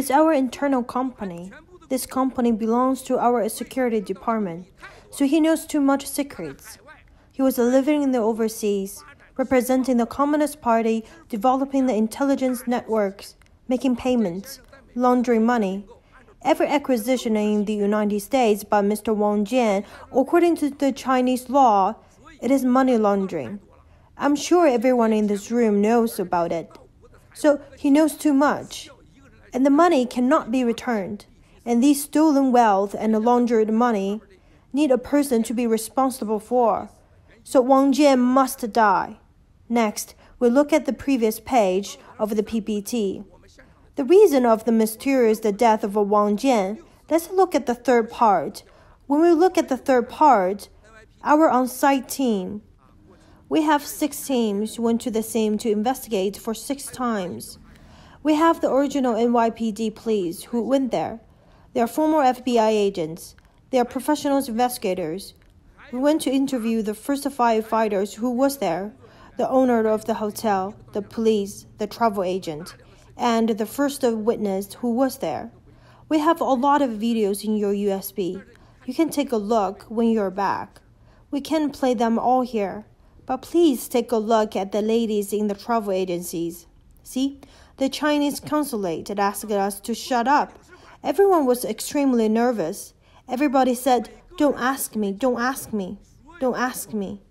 is our internal company. This company belongs to our security department, so he knows too much secrets. He was living in the overseas, representing the Communist Party, developing the intelligence networks, making payments, laundering money. Every acquisition in the United States by Mr. Wang Jian, according to the Chinese law, it is money laundering. I'm sure everyone in this room knows about it. So he knows too much, and the money cannot be returned. And these stolen wealth and laundered money need a person to be responsible for. So Wang Jian must die. Next, we look at the previous page of the PPT. The reason of the mysterious death of Wang Jian. Let's look at the third part. When we look at the third part, our on-site team. We have 6 teams went to the scene to investigate for 6 times. We have the original NYPD police who went there. They are former FBI agents. They are professional investigators. We went to interview the first firefighters who was there, the owner of the hotel, the police, the travel agent, and the first witness who was there. We have a lot of videos in your USB. You can take a look when you're back. We can't play them all here, but please take a look at the ladies in the travel agencies. See, the Chinese consulate had asked us to shut up. Everyone was extremely nervous. Everybody said, "Don't ask me, don't ask me, don't ask me."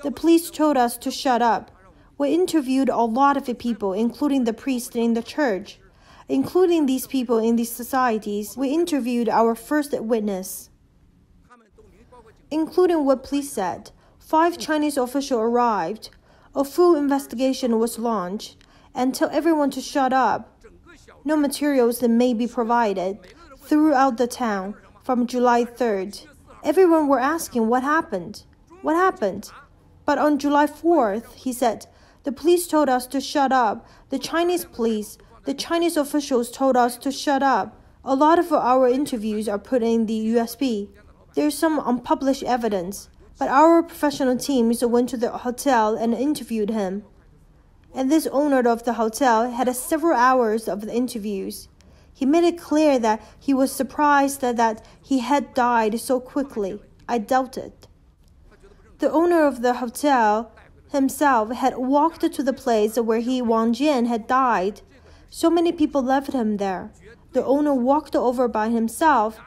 The police told us to shut up. We interviewed a lot of people, including the priests in the church. Including these people in these societies, we interviewed our first witness. Including what police said, 5 Chinese officials arrived. A full investigation was launched and tell everyone to shut up. No materials may be provided throughout the town from July 3rd. Everyone were asking what happened. What happened? But on July 4th, he said, the police told us to shut up. The Chinese police, the Chinese officials told us to shut up. A lot of our interviews are put in the USB. There's some unpublished evidence, but our professional teams went to the hotel and interviewed him. And this owner of the hotel had several hours of the interviews. He made it clear that he was surprised that he had died so quickly. I doubt it. The owner of the hotel himself had walked to the place where Wang Jian had died. So many people left him there. The owner walked over by himself.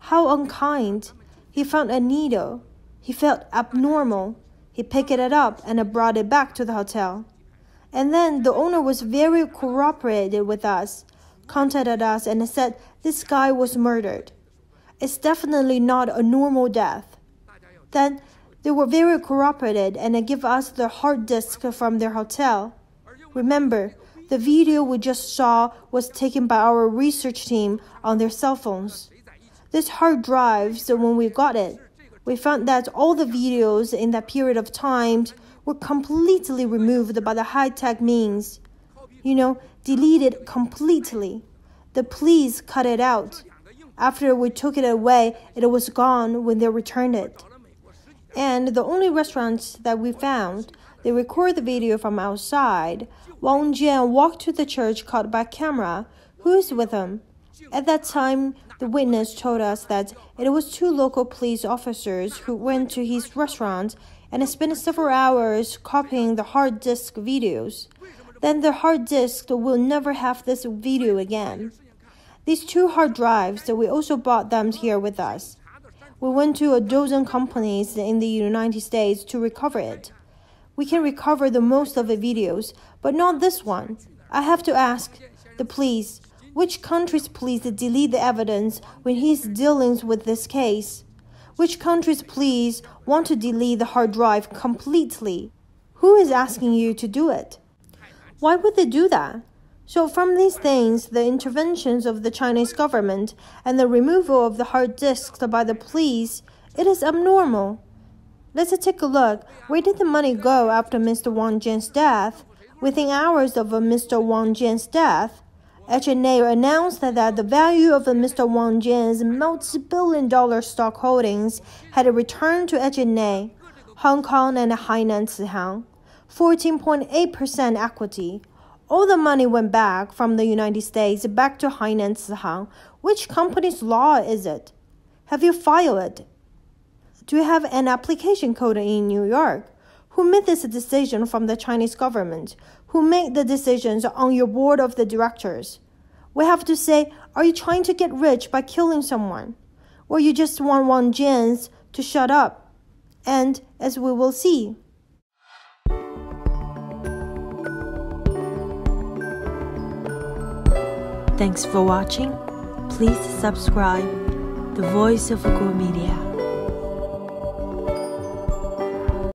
How unkind. He found a needle. He felt abnormal. He picked it up and brought it back to the hotel. And then the owner was very cooperative with us, contacted us and said this guy was murdered. It's definitely not a normal death. Then they were very cooperative and gave us the hard disk from their hotel. Remember, the video we just saw was taken by our research team on their cell phones. This hard drive, so when we got it, we found that all the videos in that period of time were completely removed by the high-tech means. Deleted completely. The police cut it out. After we took it away, it was gone when they returned it. And the only restaurants that we found, they record the video from outside. Wang Jian walked to the church caught by camera. Who is with him? At that time, the witness told us that it was 2 local police officers who went to his restaurant and spent several hours copying the hard disk videos. Then the hard disk will never have this video again. These 2 hard drives, we also brought them here with us. We went to a dozen companies in the United States to recover it. We can recover the most of the videos, but not this one. I have to ask the police, which country's police delete the evidence when he's dealing with this case? Which country's police want to delete the hard drive completely? Who is asking you to do it? Why would they do that? So from these things, the interventions of the Chinese government and the removal of the hard disks by the police, it is abnormal. Let's take a look. Where did the money go after Mr. Wang Jian's death? Within hours of Mr. Wang Jian's death, H&A announced that the value of Mr. Wang Jian's multi-billion-dollar stock holdings had returned to H&A, Hong Kong and Hainan Cihang, 14.8% equity. All the money went back from the United States back to Hainan Cihang. Which company's law is it? Have you filed it? Do you have an application code in New York? Who made this decision from the Chinese government? Who made the decisions on your board of the directors? We have to say, are you trying to get rich by killing someone? Or you just want Wang Jian to shut up? And as we will see. Thanks for watching. Please subscribe The Voice of Go Media.